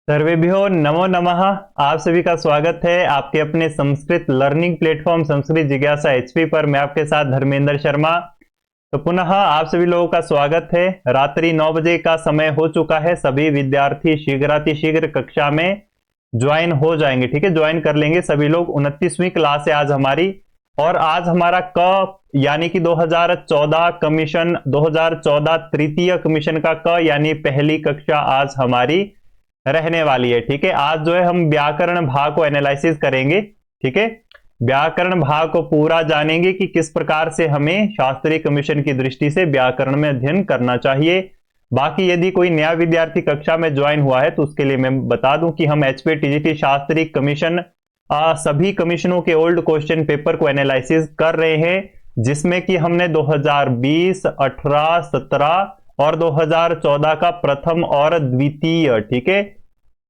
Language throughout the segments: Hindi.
सर्वेभ्यो नमो नमः। आप सभी का स्वागत है आपके अपने संस्कृत लर्निंग प्लेटफॉर्म संस्कृत जिज्ञासा एचपी पर। मैं आपके साथ धर्मेंद्र शर्मा। तो पुनः आप सभी लोगों का स्वागत है। रात्रि 9 बजे का समय हो चुका है। सभी विद्यार्थी शीघ्रातिशीघ्र कक्षा में ज्वाइन हो जाएंगे। ठीक है, ज्वाइन कर लेंगे सभी लोग। 29वीं क्लास है आज हमारी, और आज हमारा क यानी कि 2014 कमीशन 2014 तृतीय कमीशन का क यानी पहली कक्षा आज हमारी रहने वाली है। ठीक है, आज जो है हम व्याकरण भाग को एनालिसिस करेंगे। ठीक है, व्याकरण भाग को पूरा जानेंगे कि किस प्रकार से हमें शास्त्रीय कमीशन की दृष्टि से व्याकरण में अध्ययन करना चाहिए। बाकी यदि कोई नया विद्यार्थी कक्षा में ज्वाइन हुआ है तो उसके लिए मैं बता दूं कि हम एचपी टीजीटी शास्त्रीय कमीशन सभी कमीशनों के ओल्ड क्वेश्चन पेपर को एनालिसिस कर रहे हैं, जिसमें कि हमने 2020, 18, 17 और 2014 का प्रथम और द्वितीय, ठीक है,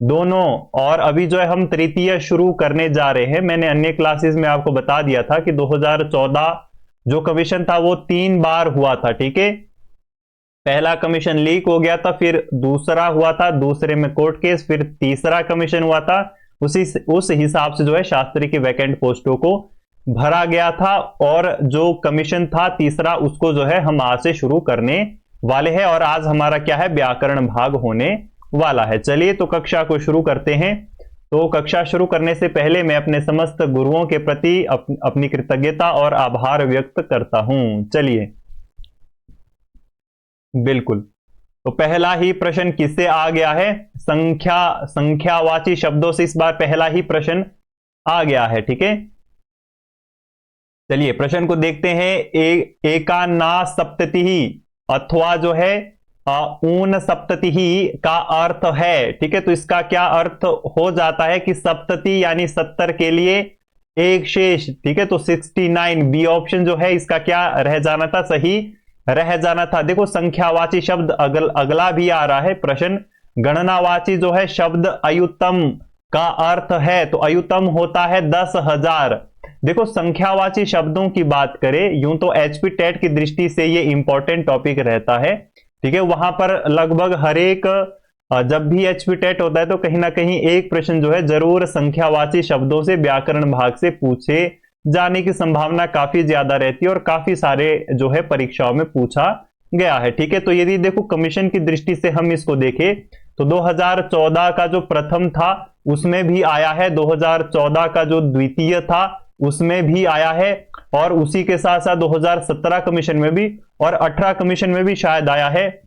दोनों, और अभी जो है हम तृतीय शुरू करने जा रहे हैं। मैंने अन्य क्लासेस में आपको बता दिया था कि 2014 जो कमीशन था वो 3 बार हुआ था। ठीक है, पहला कमीशन लीक हो गया था, फिर दूसरा हुआ था, दूसरे में कोर्ट केस, फिर तीसरा कमीशन हुआ था। उस हिसाब से जो है शास्त्री की वैकेंट पोस्टों को भरा गया था, और जो कमीशन था तीसरा उसको जो है हम आज से शुरू करने वाले हैं। और आज हमारा क्या है, व्याकरण भाग होने वाला है। चलिए तो कक्षा को शुरू करते हैं। तो कक्षा शुरू करने से पहले मैं अपने समस्त गुरुओं के प्रति अपनी कृतज्ञता और आभार व्यक्त करता हूं। चलिए, बिल्कुल, तो पहला ही प्रश्न किससे आ गया है? संख्यावाची शब्दों से इस बार पहला ही प्रश्न आ गया है। ठीक है, चलिए प्रश्न को देखते हैं। एकाना सप्तति ही अथवा जो है ऊन सप्तति ही का अर्थ है। ठीक है, तो इसका क्या अर्थ हो जाता है कि सप्तति यानी 70 के लिए एक शेष। ठीक है, तो 69 बी ऑप्शन जो है इसका क्या रह जाना था, सही रह जाना था। देखो संख्यावाची शब्द अगला भी आ रहा है प्रश्न। गणनावाची जो है शब्द अयुतम का अर्थ है, तो अयुतम होता है 10,000। देखो संख्यावाची शब्दों की बात करें यूं तो एचपी टेट की दृष्टि से ये इंपॉर्टेंट टॉपिक रहता है। ठीक है, वहां पर लगभग हर एक जब भी एचपी टेट होता है तो कहीं ना कहीं एक प्रश्न जो है जरूर संख्यावाची शब्दों से व्याकरण भाग से पूछे जाने की संभावना काफी ज्यादा रहती है, और काफी सारे जो है परीक्षाओं में पूछा गया है। ठीक है, तो यदि देखो कमीशन की दृष्टि से हम इसको देखें तो 2014 का जो प्रथम था उसमें भी आया है, 2014 का जो द्वितीय था उसमें भी आया है, और उसी के साथ साथ 2017 कमीशन में भी और 18 कमीशन में भी शायद आया है,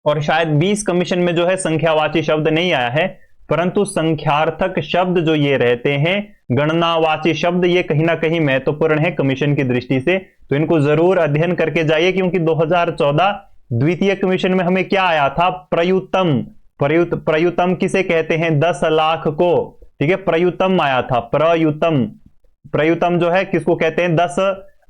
और शायद 20 कमीशन में जो है संख्यावाची शब्द नहीं आया है, परंतु संख्यार्थक शब्द जो ये रहते हैं, गणनावाची शब्द, ये कहीं ना कहीं महत्वपूर्ण है कमीशन की दृष्टि से। तो इनको जरूर अध्ययन करके जाइए, क्योंकि 2014 द्वितीय कमीशन में हमें क्या आया था, प्रयुतम। प्रयुतम किसे कहते हैं, 10 लाख को। ठीक है, प्रयुतम आया था, प्रयुतम। प्रयुतम जो है किसको कहते हैं, 10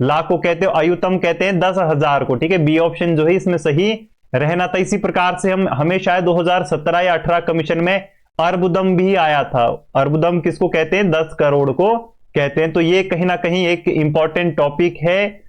लाख को कहते हैं। अयुतम कहते हैं 10,000 को। ठीक है, बी ऑप्शन जो है इसमें सही रहना था। इसी प्रकार से हमें शायद 2017 या 18 कमीशन में अर्बुदम भी आया था। अर्बुदम किसको कहते हैं, 10 करोड़ को कहते हैं। तो ये कहीं ना कहीं एक इंपॉर्टेंट टॉपिक है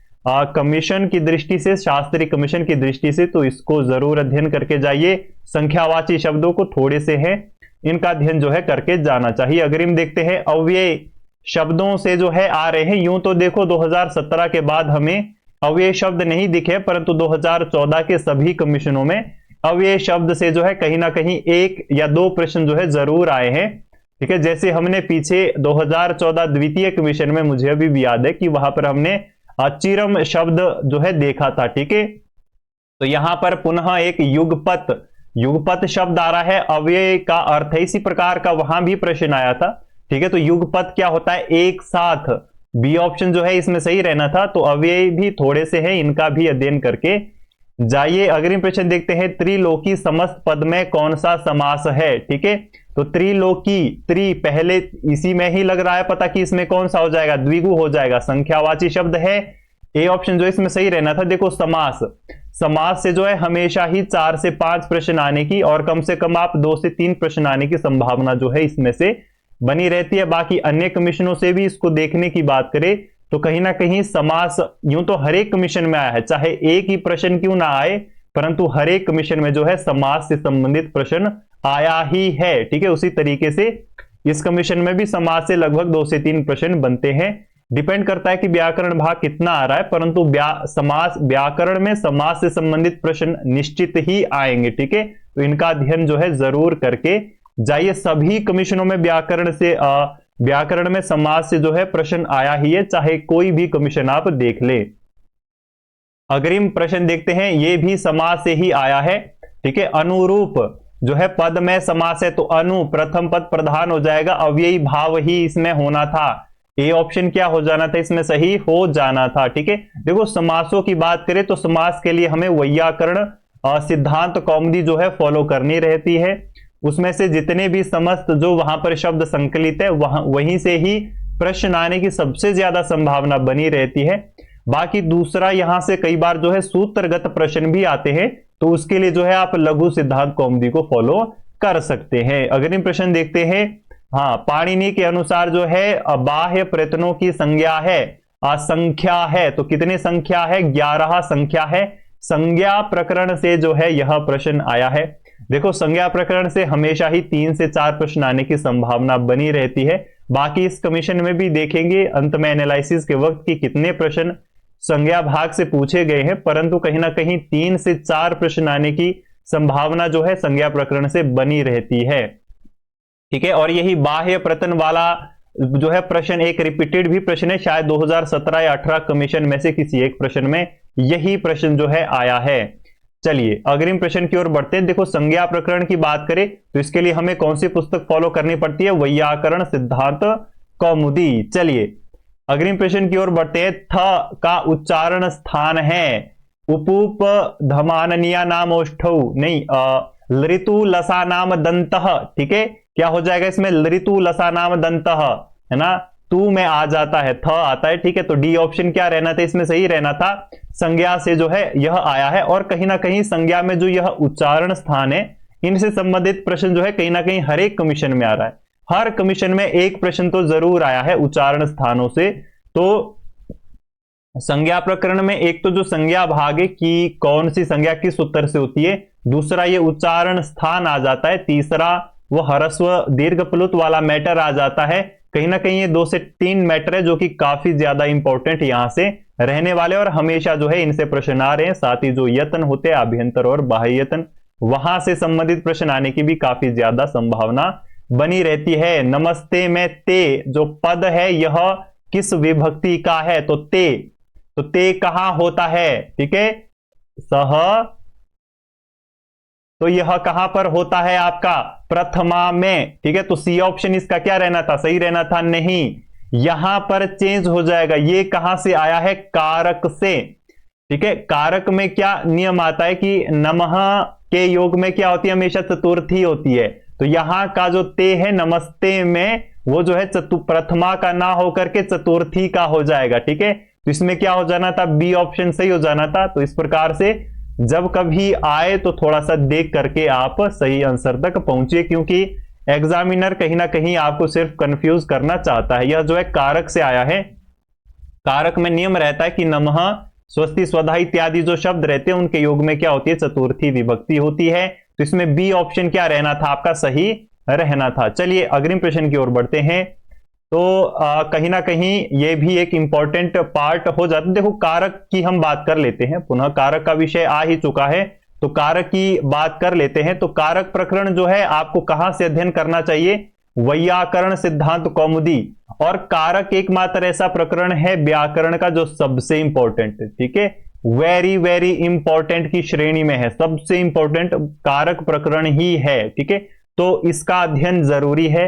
कमीशन की दृष्टि से, शास्त्रीय कमीशन की दृष्टि से, तो इसको जरूर अध्ययन करके जाइए। संख्यावाची शब्दों को थोड़े से हैं, इनका अध्ययन जो है करके जाना चाहिए। अग्रिम देखते हैं, अव्यय शब्दों से जो है आ रहे हैं। यूं तो देखो 2017 के बाद हमें अव्यय शब्द नहीं दिखे, परंतु 2014 के सभी कमीशनों में अव्यय शब्द से जो है कहीं ना कहीं 1 या 2 प्रश्न जो है जरूर आए हैं। ठीक है, जैसे हमने पीछे 2014 द्वितीय कमीशन में, मुझे अभी भी याद है कि वहां पर हमने चिरम शब्द जो है देखा था। ठीक है, तो यहां पर पुनः एक युगपत शब्द आ रहा है, अव्यय का अर्थ है। इसी प्रकार का वहां भी प्रश्न आया था। ठीक है, तो युगपत क्या होता है, एक साथ। बी ऑप्शन जो है इसमें सही रहना था। तो अव्यय भी थोड़े से हैं, इनका भी अध्ययन करके जाइए। अगले प्रश्न देखते हैं, त्रिलोकी समस्त पद में कौन सा समास है। ठीक है, तो त्रिलोकी, त्रि पहले इसी में ही लग रहा है पता कि इसमें कौन सा हो जाएगा, द्विगु हो जाएगा, संख्यावाची शब्द है। ए ऑप्शन जो इसमें सही रहना था। देखो समास से जो है हमेशा ही 4 से 5 प्रश्न आने की, और कम से कम आप 2 से 3 प्रश्न आने की संभावना जो है इसमें से बनी रहती है। बाकी अन्य कमीशनों से भी इसको देखने की बात करें तो कहीं ना कहीं समास यूं तो हर एक कमीशन में आया है, चाहे एक ही प्रश्न क्यों ना आए, परंतु हर एक कमीशन में जो है समास से संबंधित प्रश्न आया ही है, ठीक है। उसी तरीके से इस कमीशन में भी समास से लगभग 2 से 3 प्रश्न बनते हैं। डिपेंड करता है कि व्याकरण भाग कितना आ रहा है, परंतु व्याकरण में समास से संबंधित प्रश्न निश्चित ही आएंगे, ठीक है। तो इनका अध्ययन जो है जरूर करके जाइए। सभी कमीशनों में व्याकरण में समास से जो है प्रश्न आया ही है, चाहे कोई भी कमीशन आप देख ले। अग्रिम प्रश्न देखते हैं, ये भी समास से ही आया है, ठीक है। अनुरूप जो है पद में समास है, तो अनु प्रथम पद प्रधान हो जाएगा, अव्ययी भाव ही इसमें होना था। ए ऑप्शन क्या हो जाना था, इसमें सही हो जाना था, ठीक है। देखो समासों की बात करें तो समास के लिए हमें वैयाकरण सिद्धांत कौमुदी जो है फॉलो करनी रहती है। उसमें से जितने भी समस्त जो वहां पर शब्द संकलित है वहीं से ही प्रश्न आने की सबसे ज्यादा संभावना बनी रहती है। बाकी दूसरा यहां से कई बार जो है सूत्रगत प्रश्न भी आते हैं, तो उसके लिए जो है आप लघु सिद्धांत कौमुदी को फॉलो कर सकते हैं। अग्रिम प्रश्न देखते हैं। हाँ, पाणिनि के अनुसार जो है बाह्य प्रयत्नों की संज्ञा है संख्या है, तो कितनी संख्या है, 11 संख्या है। संज्ञा प्रकरण से जो है यह प्रश्न आया है। देखो संज्ञा प्रकरण से हमेशा ही 3 से 4 प्रश्न आने की संभावना बनी रहती है। बाकी इस कमीशन में भी देखेंगे अंत में एनालिसिस के वक्त कि कितने प्रश्न संज्ञा भाग से पूछे गए हैं, परंतु कहीं ना कहीं 3 से 4 प्रश्न आने की संभावना जो है संज्ञा प्रकरण से बनी रहती है, ठीक है। और यही बाह्य प्रयत्न वाला जो है प्रश्न एक रिपीटेड भी प्रश्न है, शायद 2017 या 18 कमीशन में से किसी एक प्रश्न में यही प्रश्न जो है आया है। चलिए अग्रिम प्रश्न की ओर बढ़ते हैं। देखो संज्ञा प्रकरण की बात करें तो इसके लिए हमें कौन सी पुस्तक फॉलो करनी पड़ती है, वैयाकरण सिद्धांत कौमुदी। चलिए अग्रिम प्रश्न की ओर बढ़ते हैं। थ का उच्चारण स्थान है उपूप धमाननिया नाम ओष्ठौ, नहीं लृतु लसा नाम दंतः, ठीक है। क्या हो जाएगा इसमें, लृतु लसा नाम दंतः, है ना। तू में आ जाता है, थ आता है, ठीक है। तो डी ऑप्शन क्या रहना था, इसमें सही रहना था। संज्ञा से जो है यह आया है, और कहीं ना कहीं संज्ञा में जो यह उच्चारण स्थान है इनसे संबंधित प्रश्न जो है कहीं ना कहीं हर एक कमीशन में आ रहा है। हर कमीशन में एक प्रश्न तो जरूर आया है उच्चारण स्थानों से। तो संज्ञा प्रकरण में एक तो जो संज्ञा भाग है कि कौन सी संज्ञा किस उत्तर से होती है, दूसरा ये उच्चारण स्थान आ जाता है, तीसरा वो ह्रस्व दीर्घ प्लुत वाला मैटर आ जाता है। कहीं ना कहीं ये 2 से 3 मैटर है जो कि काफी ज्यादा इंपॉर्टेंट यहां से रहने वाले, और हमेशा जो है इनसे प्रश्न आ रहे हैं। साथ ही जो यत्न होते हैं अभ्यंतर और बाह्य यत्न, वहां से संबंधित प्रश्न आने की भी काफी ज्यादा संभावना बनी रहती है। नमस्ते में ते जो पद है यह किस विभक्ति का है, तो ते कहां होता है, ठीक है। सह, तो यह कहां पर होता है आपका, प्रथमा में, ठीक है। तो सी ऑप्शन इसका क्या रहना था, सही रहना था, नहीं, यहां पर चेंज हो जाएगा। ये कहां से आया है, कारक से, ठीक है। कारक में क्या नियम आता है कि नमः के योग में क्या होती है, हमेशा चतुर्थी होती है। तो यहां का जो ते है नमस्ते में वो जो है प्रथमा का ना होकर के चतुर्थी का हो जाएगा, ठीक है। तो इसमें क्या हो जाना था, बी ऑप्शन सही हो जाना था। तो इस प्रकार से जब कभी आए तो थोड़ा सा देख करके आप सही आंसर तक पहुंचिए, क्योंकि एग्जामिनर कहीं ना कहीं आपको सिर्फ कंफ्यूज करना चाहता है। यह जो है कारक से आया है। कारक में नियम रहता है कि नमः, स्वस्ति, स्वधा इत्यादि जो शब्द रहते हैं उनके योग में क्या होती है, चतुर्थी विभक्ति होती है। तो इसमें बी ऑप्शन क्या रहना था, आपका सही रहना था। चलिए अग्रिम प्रश्न की ओर बढ़ते हैं। तो कहीं ना कहीं ये भी एक इंपॉर्टेंट पार्ट हो जाता है। देखो कारक की हम बात कर लेते हैं, पुनः कारक का विषय आ ही चुका है तो कारक की बात कर लेते हैं। तो कारक प्रकरण जो है आपको कहां से अध्ययन करना चाहिए, वैयाकरण सिद्धांत कौमुदी। और कारक एकमात्र ऐसा प्रकरण है व्याकरण का जो सबसे इंपॉर्टेंट है, ठीक है, वेरी वेरी इंपॉर्टेंट की श्रेणी में है, सबसे इंपॉर्टेंट कारक प्रकरण ही है, ठीक है। तो इसका अध्ययन जरूरी है,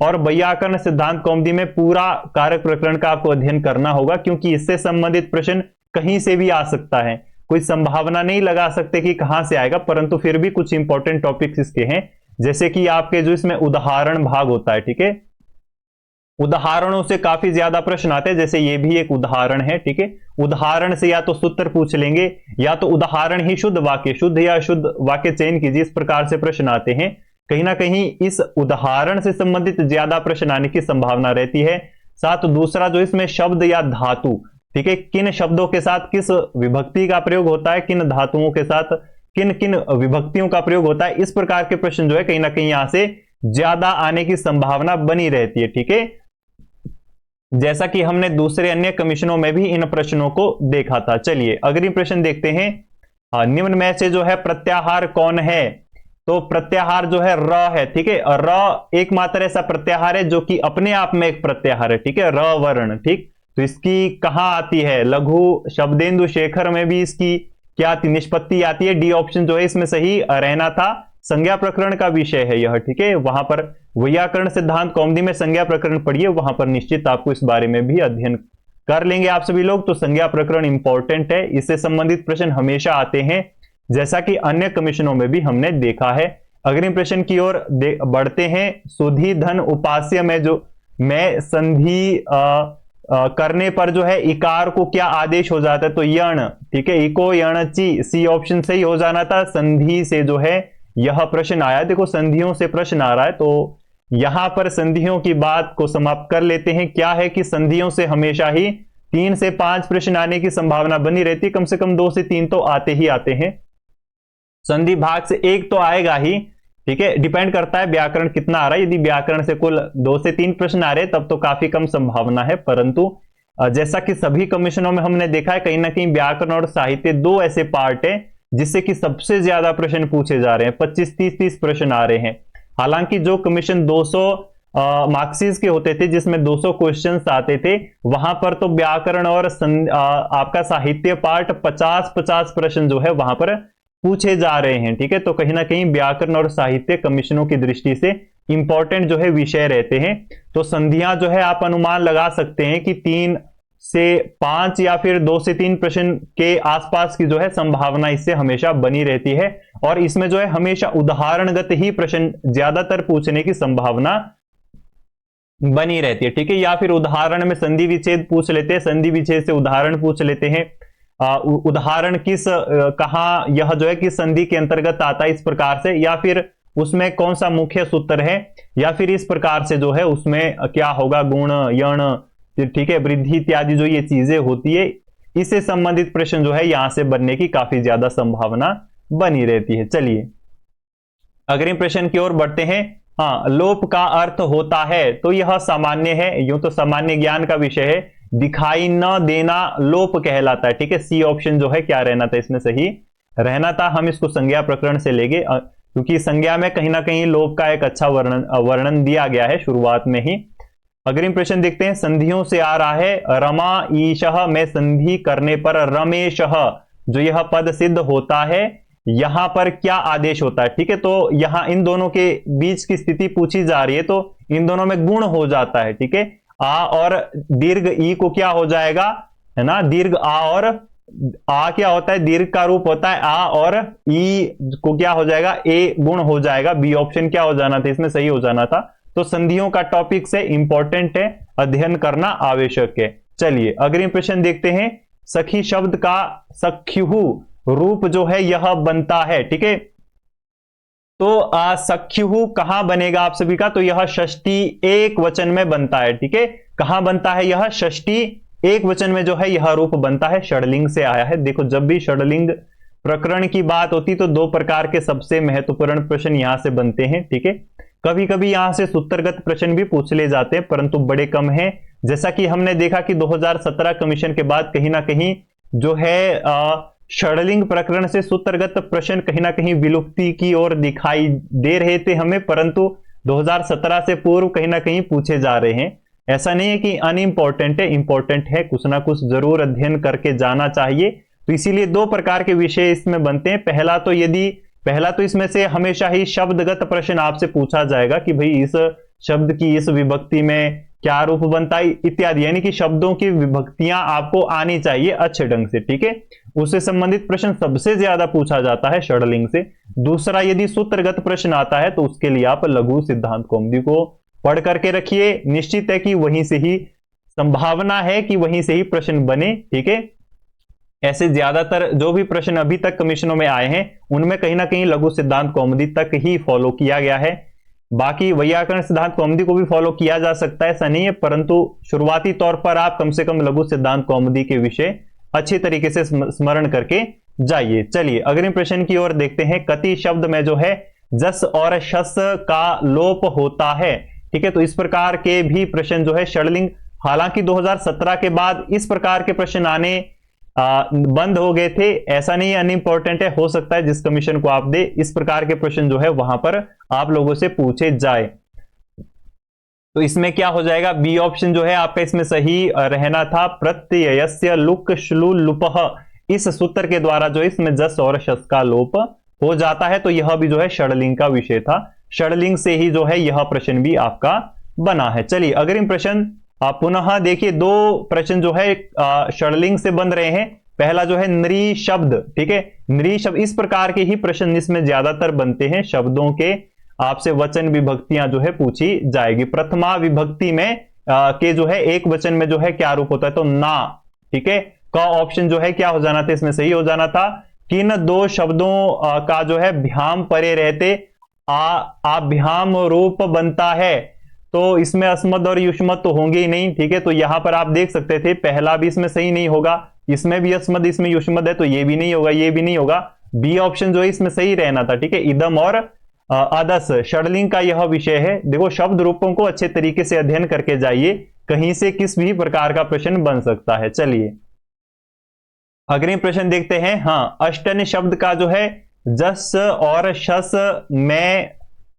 और वैयाकरण सिद्धांत कौमुदी में पूरा कारक प्रकरण का आपको अध्ययन करना होगा, क्योंकि इससे संबंधित प्रश्न कहीं से भी आ सकता है। कोई संभावना नहीं लगा सकते कि कहां से आएगा, परंतु फिर भी कुछ इंपॉर्टेंट टॉपिक्स इसके हैं, जैसे कि आपके जो इसमें उदाहरण भाग होता है, ठीक है। उदाहरणों से काफी ज्यादा प्रश्न आते हैं, जैसे ये भी एक उदाहरण है, ठीक है। उदाहरण से या तो सूत्र पूछ लेंगे या तो उदाहरण ही शुद्ध वाक्य, शुद्ध या अशुद्ध वाक्य चयन कीजिए, इस प्रकार से प्रश्न आते हैं। कहीं ना कहीं इस उदाहरण से संबंधित ज्यादा प्रश्न आने की संभावना रहती है। साथ दूसरा जो इसमें शब्द या धातु, ठीक है, किन शब्दों के साथ किस विभक्ति का प्रयोग होता है, किन धातुओं के साथ किन किन विभक्तियों का प्रयोग होता है, इस प्रकार के प्रश्न जो है कहीं ना कहीं यहां से ज्यादा आने की संभावना बनी रहती है। ठीक है, जैसा कि हमने दूसरे अन्य कमीशनों में भी इन प्रश्नों को देखा था। चलिए अगली प्रश्न देखते हैं। निम्न में से जो है प्रत्याहार कौन है? तो प्रत्याहार जो है र है। ठीक है, र एकमात्र ऐसा प्रत्याहार है जो कि अपने आप में एक प्रत्याहार है। ठीक है, र वर्ण। ठीक, तो इसकी कहां आती है? लघु शब्देंदु शेखर में भी इसकी क्या आती, निष्पत्ति आती है। डी ऑप्शन जो है इसमें सही रहना था। संज्ञा प्रकरण का विषय है यह। ठीक है, वहां पर वैयाकरण सिद्धांत कौमुदी में संज्ञा प्रकरण पढ़िए, वहां पर निश्चित आपको इस बारे में भी अध्ययन कर लेंगे आप सभी लोग। तो संज्ञा प्रकरण इंपॉर्टेंट है, इससे संबंधित प्रश्न हमेशा आते हैं, जैसा कि अन्य कमीशनों में भी हमने देखा है। अगले प्रश्न की ओर बढ़ते हैं। सुधि धन उपास्य में जो मैं संधि करने पर जो है इकार को क्या आदेश हो जाता है? तो यण। ठीक है, इको यण ची, सी ऑप्शन सही हो जाना था। संधि से जो है यह प्रश्न आया। देखो संधियों से प्रश्न आ रहा है, तो यहां पर संधियों की बात को समाप्त कर लेते हैं। क्या है कि संधियों से हमेशा ही 3 से 5 प्रश्न आने की संभावना बनी रहती है, कम से कम 2 से 3 तो आते ही आते हैं। संधि भाग से एक तो आएगा ही। ठीक है, डिपेंड करता है व्याकरण कितना आ रहा है। यदि व्याकरण से कुल 2 से 3 प्रश्न आ रहे हैं तब तो काफी कम संभावना है, परंतु जैसा कि सभी कमीशनों में हमने देखा है, कहीं ना कहीं व्याकरण और साहित्य दो ऐसे पार्ट है जिससे कि सबसे ज्यादा प्रश्न पूछे जा रहे हैं। 25, 30 प्रश्न आ रहे हैं। हालांकि जो कमीशन 200 मार्क्सिस के होते थे, जिसमें 200 क्वेश्चंस आते थे, वहां पर तो व्याकरण और आपका साहित्य पार्ट 50-50 प्रश्न जो है वहां पर पूछे जा रहे हैं। ठीक है, तो कहीं ना कहीं व्याकरण और साहित्य कमीशनों की दृष्टि से इंपॉर्टेंट जो है विषय रहते हैं। तो संधियां जो है आप अनुमान लगा सकते हैं कि 3 से 5 या फिर 2 से 3 प्रश्न के आसपास की जो है संभावना इससे हमेशा बनी रहती है। और इसमें जो है हमेशा उदाहरणगत ही प्रश्न ज्यादातर पूछने की संभावना बनी रहती है। ठीक है, या फिर उदाहरण में संधि विच्छेद पूछ लेते हैं, संधि विच्छेद से उदाहरण पूछ लेते हैं। उदाहरण किस कहां यह जो है किस संधि के अंतर्गत आता है, इस प्रकार से, या फिर उसमें कौन सा मुख्य सूत्र है, या फिर इस प्रकार से जो है उसमें क्या होगा, गुण, यण, ठीक है, वृद्धि इत्यादि जो ये चीजें होती है, इससे संबंधित प्रश्न जो है यहां से बनने की काफी ज्यादा संभावना बनी रहती है। चलिए अगले प्रश्न की ओर बढ़ते हैं। हाँ, लोप का अर्थ होता है, तो यह सामान्य है, यूं तो सामान्य ज्ञान का विषय है। दिखाई न देना लोप कहलाता है। ठीक है, सी ऑप्शन जो है क्या रहना था, इसमें सही रहना था। हम इसको संज्ञा प्रकरण से लेंगे, क्योंकि संज्ञा में कहीं ना कहीं लोप का एक अच्छा वर्णन दिया गया है शुरुआत में ही। अग्रिम प्रश्न देखते हैं। संधियों से आ रहा है, रमा ईशः में संधि करने पर रमेशः जो यह पद सिद्ध होता है, यहां पर क्या आदेश होता है? ठीक है, तो यहां इन दोनों के बीच की स्थिति पूछी जा रही है, तो इन दोनों में गुण हो जाता है। ठीक है, आ और दीर्घ ई को क्या हो जाएगा, है ना, दीर्घ आ, और आ क्या होता है, दीर्घ का रूप होता है आ, और ई को क्या हो जाएगा, ए गुण हो जाएगा। बी ऑप्शन क्या हो जाना था, इसमें सही हो जाना था। तो संधियों का टॉपिक से इंपॉर्टेंट है, अध्ययन करना आवश्यक है। चलिए अग्रिम प्रश्न देखते हैं। सखी शब्द का सख्युहु रूप जो है यह बनता है। ठीक है, तो सख्युहु कहां बनेगा आप सभी का, तो यह षष्ठी एक वचन में बनता है। ठीक है, कहां बनता है, यह षष्ठी एक वचन में जो है यह रूप बनता है, षडलिंग से आया है। देखो जब भी षडलिंग प्रकरण की बात होती तो 2 प्रकार के सबसे महत्वपूर्ण प्रश्न यहां से बनते हैं। ठीक है, कभी कभी यहां से सूत्रगत प्रश्न भी पूछ ले जाते हैं, परंतु बड़े कम हैं। जैसा कि हमने देखा कि 2017 कमीशन के बाद कहीं ना कहीं जो है षडलिंग प्रकरण से सूत्रगत प्रश्न कहीं ना कहीं विलुप्ति की ओर दिखाई दे रहे थे हमें, परंतु 2017 से पूर्व कहीं ना कहीं पूछे जा रहे हैं। ऐसा नहीं है कि अनइम्पोर्टेंट है, इंपॉर्टेंट है, कुछ ना कुछ जरूर अध्ययन करके जाना चाहिए। तो इसीलिए 2 प्रकार के विषय इसमें बनते हैं। पहला तो इसमें से हमेशा ही शब्दगत प्रश्न आपसे पूछा जाएगा कि भाई इस शब्द की इस विभक्ति में क्या रूप बनता है इत्यादि, यानी कि शब्दों की विभक्तियां आपको आनी चाहिए अच्छे ढंग से। ठीक है, उससे संबंधित प्रश्न सबसे ज्यादा पूछा जाता है षडलिंग से। दूसरा, यदि सूत्रगत प्रश्न आता है तो उसके लिए आप लघु सिद्धांत कौमुदी को पढ़ करके रखिए। निश्चित है कि वहीं से ही संभावना है कि वहीं से ही प्रश्न बने। ठीक है, ऐसे ज्यादातर जो भी प्रश्न अभी तक कमीशनों में आए हैं उनमें कहीं ना कहीं लघु सिद्धांत कौमुदी तक ही फॉलो किया गया है। बाकी वैयाकरण सिद्धांत कौमुदी को भी फॉलो किया जा सकता है, ऐसा नहीं है, परंतु शुरुआती तौर पर आप कम से कम लघु सिद्धांत कौमुदी के विषय अच्छे तरीके से स्मरण करके जाइए। चलिए अगले प्रश्न की ओर देखते हैं। कति शब्द में जो है जस और शस का लोप होता है, ठीक है। तो इस प्रकार के भी प्रश्न जो है षडलिंग, हालांकि 2017 के बाद इस प्रकार के प्रश्न आने बंद हो गए थे, ऐसा नहीं अनइंपॉर्टेंट है, हो सकता है जिस कमीशन को आप दे इस प्रकार के प्रश्न जो है वहां पर आप लोगों से पूछे जाए। तो इसमें क्या हो जाएगा, बी ऑप्शन जो है आपका इसमें सही रहना था। प्रत्ययस्य लुक श्लू लुपह, इस सूत्र के द्वारा जो इसमें जस और शस का लोप हो जाता है। तो यह भी जो है षडलिंग का विषय था, षडलिंग से ही जो है यह प्रश्न भी आपका बना है। चलिए अग्रिम प्रश्न आप पुनः देखिए, दो प्रश्न जो है षडलिंग से बन रहे हैं। पहला जो है नृ शब्द, ठीक है। नृ शब्द, इस प्रकार के ही प्रश्न इसमें ज्यादातर बनते हैं। शब्दों के आपसे वचन विभक्तियां जो है पूछी जाएगी। प्रथमा विभक्ति में के जो है एक वचन में जो है क्या रूप होता है, तो ना, ठीक है। का ऑप्शन जो है क्या हो जाना था, इसमें सही हो जाना था। किन दो शब्दों का जो है भ्याम परे रहते आभ्याम रूप बनता है, तो इसमें अस्मद और युष्मत तो होंगे ही नहीं, ठीक है। तो यहां पर आप देख सकते थे पहला भी इसमें सही नहीं होगा, इसमें भी अस्मद इसमें युष्मत है, तो ये भी नहीं होगा, ये भी नहीं होगा। बी ऑप्शन जो है इसमें सही रहना था, ठीक है। इदम और अदस, षडलिंग का यह विषय है। देखो शब्द रूपों को अच्छे तरीके से अध्ययन करके जाइए, कहीं से किस भी प्रकार का प्रश्न बन सकता है। चलिए अग्रिम प्रश्न देखते हैं। हाँ, अष्टन्य शब्द का जो है जस और शस में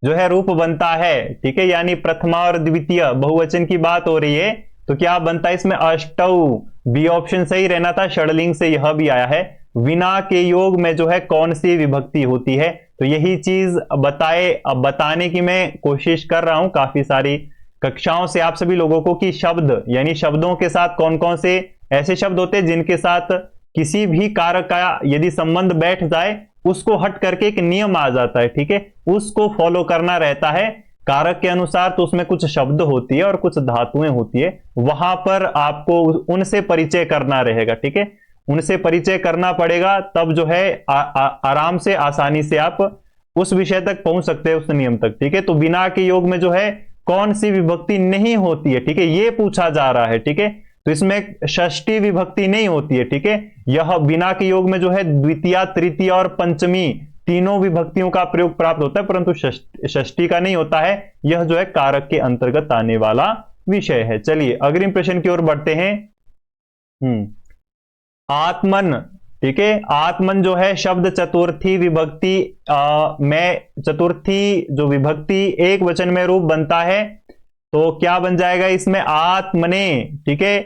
जो है रूप बनता है, ठीक है। यानी प्रथमा और द्वितीय बहुवचन की बात हो रही है, तो क्या बनता है इसमें अष्टौ। बी ऑप्शन सही रहना था, षडलिंग से यह भी आया है। विना के योग में जो है कौन सी विभक्ति होती है, तो यही चीज बताने की मैं कोशिश कर रहा हूं काफी सारी कक्षाओं से आप सभी लोगों को, कि शब्द यानी शब्दों के साथ कौन कौन से ऐसे शब्द होते हैं जिनके साथ किसी भी कारक का यदि संबंध बैठ जाए उसको हट करके एक नियम आ जाता है, ठीक है। उसको फॉलो करना रहता है कारक के अनुसार। तो उसमें कुछ शब्द होती है और कुछ धातुएं होती है, वहां पर आपको उनसे परिचय करना रहेगा, ठीक है। उनसे परिचय करना पड़ेगा, तब जो है आराम से आसानी से आप उस विषय तक पहुंच सकते हैं, उस नियम तक, ठीक है। तो बिना के योग में जो है कौन सी विभक्ति नहीं होती है, ठीक है, ये पूछा जा रहा है, ठीक है। तो इसमें षष्ठी विभक्ति नहीं होती है, ठीक है। यह बिना के योग में जो है द्वितीय, तृतीय और पंचमी तीनों विभक्तियों का प्रयोग प्राप्त होता है, परंतु षष्ठी का नहीं होता है। यह जो है कारक के अंतर्गत आने वाला विषय है। चलिए अग्रिम प्रश्न की ओर बढ़ते हैं। आत्मन, ठीक है। आत्मन जो है शब्द चतुर्थी विभक्ति में, चतुर्थी जो विभक्ति एक वचन में रूप बनता है, तो क्या बन जाएगा इसमें आत्मने, ठीक है।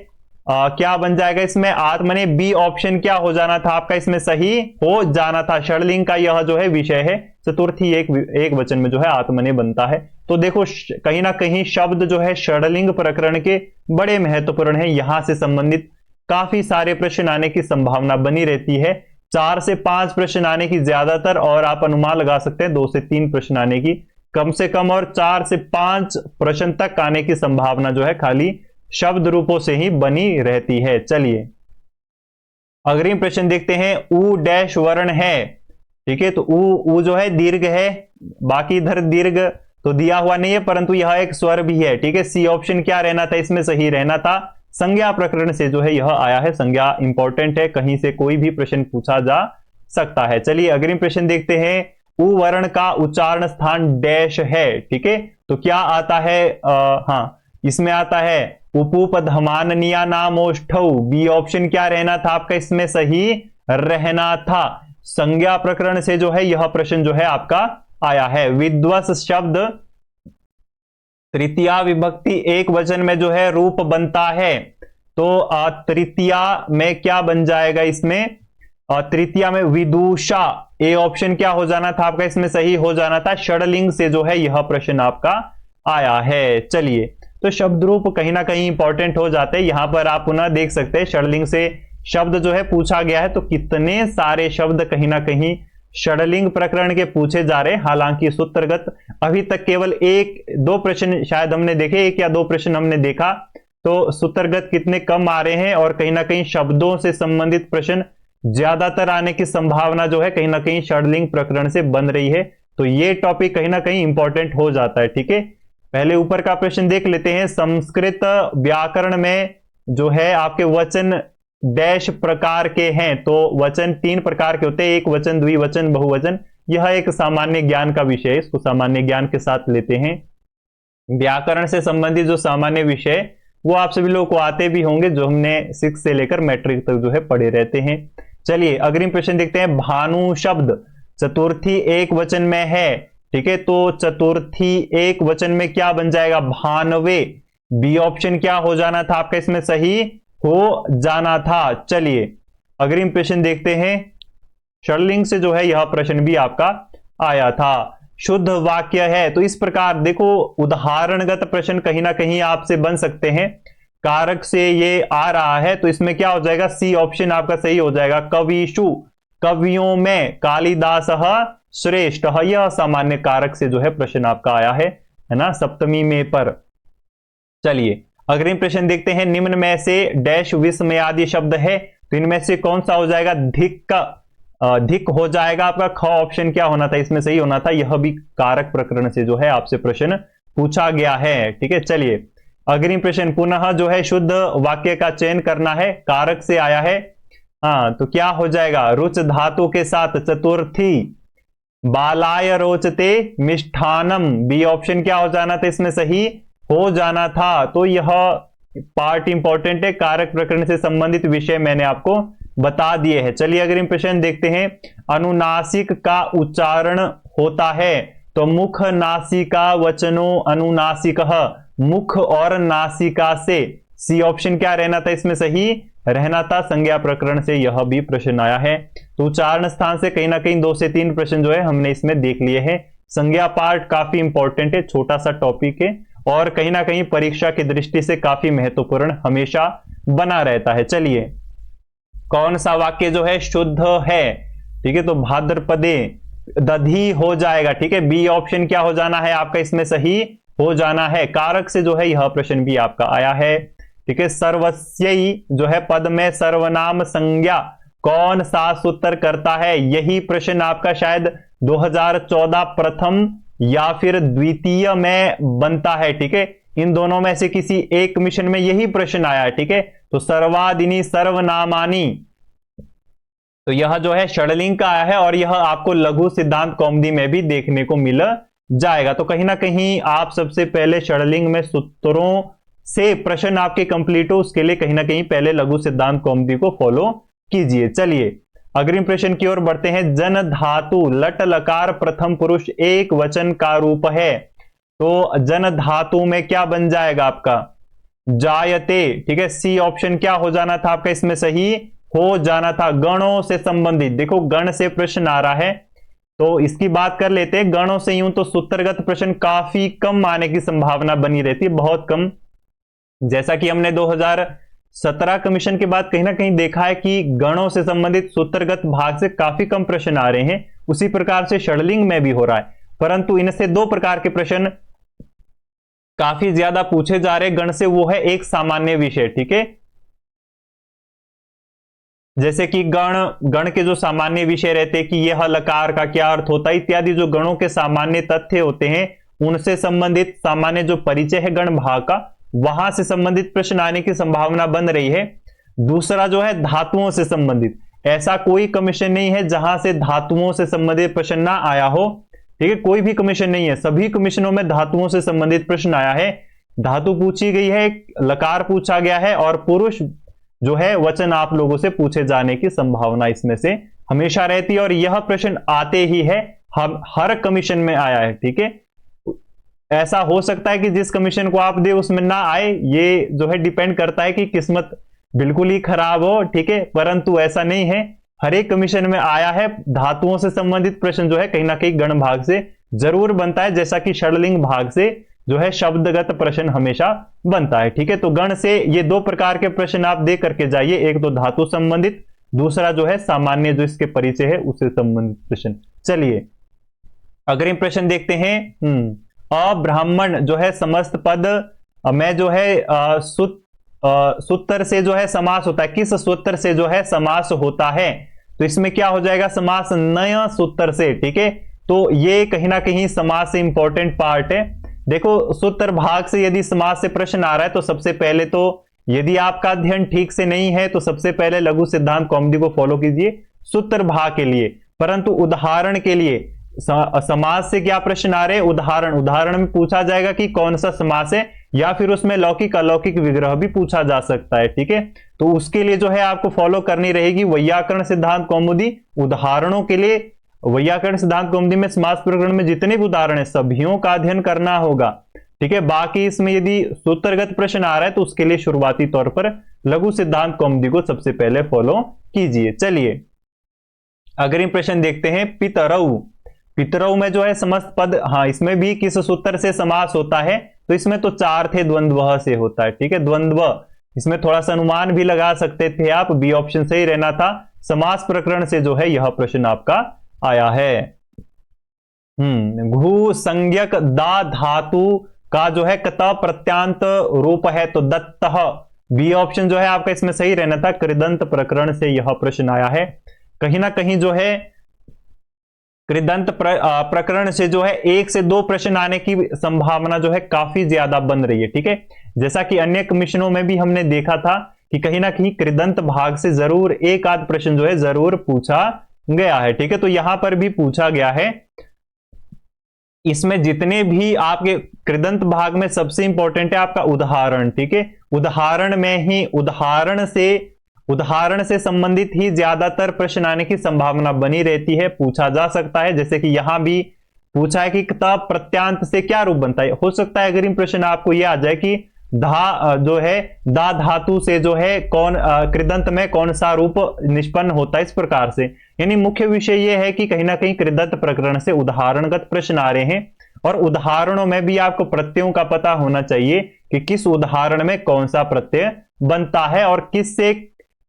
क्या बन जाएगा इसमें आत्मने। बी ऑप्शन क्या हो जाना था आपका, इसमें सही हो जाना था। षडलिंग का यह जो है विषय है, चतुर्थी एक वचन में जो है आत्मने बनता है। तो देखो कहीं ना कहीं शब्द जो है षडलिंग प्रकरण के बड़े महत्वपूर्ण है, यहां से संबंधित काफी सारे प्रश्न आने की संभावना बनी रहती है। 4 से 5 प्रश्न आने की ज्यादातर, और आप अनुमान लगा सकते हैं 2 से 3 प्रश्न आने की कम से कम, और 4 से 5 प्रश्न तक आने की संभावना जो है खाली शब्द रूपों से ही बनी रहती है। चलिए अग्रिम प्रश्न देखते हैं। उ डैश वर्ण है, ठीक है। तो उ जो है दीर्घ है, बाकी इधर दीर्घ तो दिया हुआ नहीं है, परंतु यह एक स्वर भी है, ठीक है। सी ऑप्शन क्या रहना था, इसमें सही रहना था। संज्ञा प्रकरण से जो है यह आया है, संज्ञा इंपॉर्टेंट है, कहीं से कोई भी प्रश्न पूछा जा सकता है। चलिए अग्रिम प्रश्न देखते हैं। उ वर्ण का उच्चारण स्थान डैश है, ठीक है। तो क्या आता है, हाँ इसमें आता है उपुपधमाननीया नामोष्ठौ। बी ऑप्शन क्या रहना था आपका, इसमें सही रहना था। संज्ञा प्रकरण से जो है यह प्रश्न जो है आपका आया है। विद्वस शब्द तृतीया विभक्ति एक वचन में जो है रूप बनता है, तो तृतीया में क्या बन जाएगा इसमें, तृतीया में विदुषा। ए ऑप्शन क्या हो जाना था आपका, इसमें सही हो जाना था। षडलिंग से जो है यह प्रश्न आपका आया है। चलिए तो शब्द रूप कहीं ना कहीं इंपॉर्टेंट हो जाते हैं, यहां पर आप पुनः देख सकते हैं षडलिंग से शब्द जो है पूछा गया है, तो कितने सारे शब्द कहीं ना कहीं षडलिंग प्रकरण के पूछे जा रहे हैं। हालांकि सूत्रगत अभी तक केवल 1-2 प्रश्न शायद हमने देखे, 1 या 2 प्रश्न हमने देखा, तो सूत्रगत कितने कम आ रहे हैं, और कहीं ना कहीं शब्दों से संबंधित प्रश्न ज्यादातर आने की संभावना जो है कहीं ना कहीं षडलिंग प्रकरण से बन रही है। तो ये टॉपिक कहीं ना कहीं इंपॉर्टेंट हो जाता है, ठीक है। पहले ऊपर का प्रश्न देख लेते हैं। संस्कृत व्याकरण में जो है आपके वचन डैश प्रकार के हैं। तो वचन 3 प्रकार के होते हैं, एक वचन, द्विवचन, बहुवचन। यह एक सामान्य ज्ञान का विषय है, इसको सामान्य ज्ञान के साथ लेते हैं। व्याकरण से संबंधित जो सामान्य विषय वो आप सभी लोगों को आते भी होंगे, जो हमने 6 से लेकर मैट्रिक तक जो है पढ़े रहते हैं। चलिए अग्रिम प्रश्न देखते हैं। भानु शब्द चतुर्थी एक वचन में है, ठीक है, तो चतुर्थी एक वचन में क्या बन जाएगा? भानवे। बी ऑप्शन क्या हो जाना था आपका इसमें? सही हो जाना था। चलिए अग्रिम प्रश्न देखते हैं। षडलिंग से जो है यह प्रश्न भी आपका आया था। शुद्ध वाक्य है, तो इस प्रकार देखो उदाहरणगत प्रश्न कहीं ना कहीं आपसे बन सकते हैं। कारक से ये आ रहा है तो इसमें क्या हो जाएगा? सी ऑप्शन आपका सही हो जाएगा। कविषु, कवियों में कालिदास श्रेष्ठ, यह सामान्य कारक से जो है प्रश्न आपका आया है ना, सप्तमी में पर। चलिए अग्रिम प्रश्न देखते हैं। निम्न में से डैश विस्मयादि शब्द है, तो इनमें से कौन सा हो जाएगा? धिक का धिक हो जाएगा आपका। ख ऑप्शन क्या होना था इसमें? सही होना था। यह भी कारक प्रकरण से जो है आपसे प्रश्न पूछा गया है, ठीक है। चलिए अग्रिम प्रश्न, पुनः जो है शुद्ध वाक्य का चयन करना है, कारक से आया है। हाँ, तो क्या हो जाएगा? रुच धातु के साथ चतुर्थी, बालाय रोचते मिष्ठानम। बी ऑप्शन क्या हो जाना था इसमें? सही हो जाना था। तो यह पार्ट इंपॉर्टेंट है, कारक प्रकरण से संबंधित विषय मैंने आपको बता दिए हैं। चलिए अग्रिम प्रश्न देखते हैं। अनुनासिक का उच्चारण होता है, तो मुख नासिका वचनो अनुनासिक, मुख और नासिका से। सी ऑप्शन क्या रहना था इसमें? सही रहना था। संज्ञा प्रकरण से यह भी प्रश्न आया है। तो उच्चारण स्थान से कहीं ना कहीं 2 से 3 प्रश्न जो है हमने इसमें देख लिए हैं। संज्ञा पार्ट काफी इंपॉर्टेंट है, छोटा सा टॉपिक है और कहीं ना कहीं परीक्षा की दृष्टि से काफी महत्वपूर्ण हमेशा बना रहता है। चलिए कौन सा वाक्य जो है शुद्ध है? ठीक है, तो भाद्रपदे दधी हो जाएगा, ठीक है। बी ऑप्शन क्या हो जाना है आपका इसमें? सही हो जाना है। कारक से जो है यह प्रश्न भी आपका आया है, ठीक है। सर्वस्यई जो है पद में सर्वनाम संज्ञा कौन सा सूत्र करता है? यही प्रश्न आपका शायद 2014 प्रथम या फिर द्वितीय में बनता है, ठीक है। इन दोनों में से किसी एक मिशन में यही प्रश्न आया है, ठीक है। तो सर्वादिनी सर्वनामानी, तो यह जो है षडलिंग का आया है और यह आपको लघु सिद्धांत कौमुदी में भी देखने को मिल जाएगा। तो कहीं ना कहीं आप सबसे पहले षडलिंग में सूत्रों से प्रश्न आपके कंप्लीट हो, उसके लिए कहीं ना कहीं पहले लघु सिद्धांत कौमुदी को फॉलो कीजिए। चलिए अग्रिम प्रश्न की ओर बढ़ते हैं। जन धातु लट लकार प्रथम पुरुष एक वचन का रूप है, तो जन धातु में क्या बन जाएगा आपका? जायते, ठीक है। सी ऑप्शन क्या हो जाना था आपका इसमें? सही हो जाना था। गणों से संबंधित, देखो गण से प्रश्न आ रहा है तो इसकी बात कर लेते हैं। गणों से यूं तो सूत्रगत प्रश्न काफी कम आने की संभावना बनी रहती है, बहुत कम। जैसा कि हमने 2017 कमीशन के बाद कहीं ना कहीं देखा है कि गणों से संबंधित सूत्रगत भाग से काफी कम प्रश्न आ रहे हैं, उसी प्रकार से षडलिंग में भी हो रहा है। परंतु इनसे 2 प्रकार के प्रश्न काफी ज्यादा पूछे जा रहे गण से, वो है एक सामान्य विषय, ठीक है। जैसे कि गण के जो सामान्य विषय रहते हैं कि यह लकार का क्या अर्थ होता है इत्यादि, जो गणों के सामान्य तथ्य होते हैं उनसे संबंधित सामान्य जो परिचय है गण भाग का, वहां से संबंधित प्रश्न आने की संभावना बन रही है। दूसरा जो है धातुओं से संबंधित, ऐसा कोई कमीशन नहीं है जहां से धातुओं से संबंधित प्रश्न ना आया हो, ठीक है। कोई भी कमीशन नहीं है, सभी कमीशनों में धातुओं से संबंधित प्रश्न आया है। धातु पूछी गई है, लकार पूछा गया है और पुरुष जो है वचन आप लोगों से पूछे जाने की संभावना इसमें से हमेशा रहती है और यह प्रश्न आते ही है, हम हर कमीशन में आया है, ठीक है। ऐसा हो सकता है कि जिस कमीशन को आप दे उसमें ना आए, ये जो है डिपेंड करता है कि किस्मत बिल्कुल ही खराब हो, ठीक है। परंतु ऐसा नहीं है, हर एक कमीशन में आया है। धातुओं से संबंधित प्रश्न जो है कहीं ना कहीं गण भाग से जरूर बनता है, जैसा कि षडलिंग भाग से जो है शब्दगत प्रश्न हमेशा बनता है, ठीक है। तो गण से ये 2 प्रकार के प्रश्न आप दे करके जाइए, एक तो धातु संबंधित, दूसरा जो है सामान्य जो इसके परिचय है उससे संबंधित प्रश्न। चलिए अग्रिम प्रश्न देखते हैं। अब्राह्मण जो है समस्त पद में जो है सूत्र से जो है समास होता है, किस सूत्र से जो है समास होता है? तो इसमें क्या हो जाएगा? समास नया सूत्र से, ठीक है। तो ये कहीं ना कहीं समास से इंपॉर्टेंट पार्ट है। देखो सूत्र भाग से यदि समास से प्रश्न आ रहा है तो सबसे पहले तो यदि आपका अध्ययन ठीक से नहीं है तो सबसे पहले लघु सिद्धांत कौमुदी को फॉलो कीजिए सूत्र भाग के लिए। परंतु उदाहरण के लिए समास से क्या प्रश्न आ रहे हैं, उदाहरण में पूछा जाएगा कि कौन सा समास है, या फिर उसमें लौकिक अलौकिक विग्रह भी पूछा जा सकता है। ठीक है, तो उसके लिए जो है आपको फॉलो करनी रहेगी वैयाकरण सिद्धांत कौमुदी। उदाहरणों के लिए वैयाकरण सिद्धांत कौमुदी में समास प्रकरण में जितने भी उदाहरण है सभियों का अध्ययन करना होगा। ठीक है, बाकी इसमें यदि सूत्रगत प्रश्न आ रहा है तो उसके लिए शुरुआती तौर पर लघु सिद्धांत कौमुदी को सबसे पहले फॉलो कीजिए। चलिए अग्रिम प्रश्न देखते हैं। पितरऊ में जो है समस्त पद, हाँ इसमें भी किस सूत्र से समास होता है, तो इसमें तो 4 थे, द्वंद्व से होता है। ठीक है, द्वंद्व, इसमें थोड़ा सा अनुमान भी लगा सकते थे आप, बी ऑप्शन सही रहना था। समास प्रकरण से जो है यह प्रश्न आपका आया है। घु संज्ञक दा धातु का जो है कत प्रत्यांत रूप है, तो दत्तः, बी ऑप्शन जो है आपका इसमें सही रहना था। कृदंत प्रकरण से यह प्रश्न आया है। कहीं ना कहीं जो है कृदंत प्रकरण से जो है 1 से 2 प्रश्न आने की संभावना जो है काफी ज्यादा बन रही है। ठीक है, जैसा कि अन्य कमीशनों में भी हमने देखा था कि कहीं ना कहीं कृदंत भाग से जरूर एक आध प्रश्न जो है जरूर पूछा गया है। ठीक है, तो यहां पर भी पूछा गया है। इसमें जितने भी आपके कृदंत भाग में सबसे इंपॉर्टेंट है आपका उदाहरण। ठीक है, उदाहरण में ही उदाहरण से संबंधित ही ज्यादातर प्रश्न आने की संभावना बनी रहती है, पूछा जा सकता है। जैसे कि यहां भी पूछा है कि किताब प्रत्यांत से क्या रूप बनता है। हो सकता है अगर इन प्रश्न आपको यह आ जाए कि धा जो है दा धातु से जो है कौन कृदंत में कौन सा रूप निष्पन्न होता है, इस प्रकार से। यानी मुख्य विषय यह है कि कहीं ना कहीं कृदंत प्रकरण से उदाहरणगत प्रश्न आ रहे हैं, और उदाहरणों में भी आपको प्रत्ययों का पता होना चाहिए कि किस उदाहरण में कौन सा प्रत्यय बनता है और किस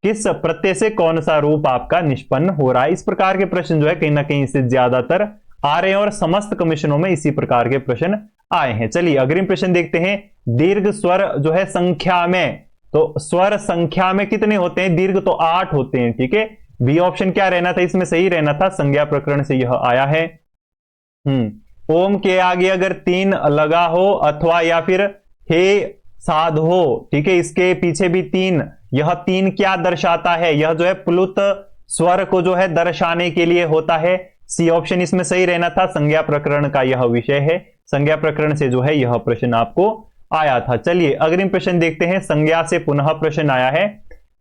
प्रत्यय से कौन सा रूप आपका निष्पन्न हो रहा है। इस प्रकार के प्रश्न जो है कहीं ना कहीं इससे ज्यादातर आ रहे हैं, और समस्त कमीशनों में इसी प्रकार के प्रश्न आए हैं। चलिए अग्रिम प्रश्न देखते हैं। दीर्घ स्वर जो है संख्या में, तो स्वर संख्या में कितने होते हैं, दीर्घ तो 8 होते हैं। ठीक है, बी ऑप्शन क्या रहना था, इसमें सही रहना था, संज्ञा प्रकरण से यह आया है। ओम के आगे अगर 3 लगा हो अथवा या फिर हे साध हो, ठीक है, इसके पीछे भी 3, यह 3 क्या दर्शाता है, यह जो है प्लुत स्वर को जो है दर्शाने के लिए होता है। सी ऑप्शन इसमें सही रहना था, संज्ञा प्रकरण का यह विषय है। संज्ञा प्रकरण से जो है यह प्रश्न आपको आया था। चलिए अग्रिम प्रश्न देखते हैं। संज्ञा से पुनः प्रश्न आया है।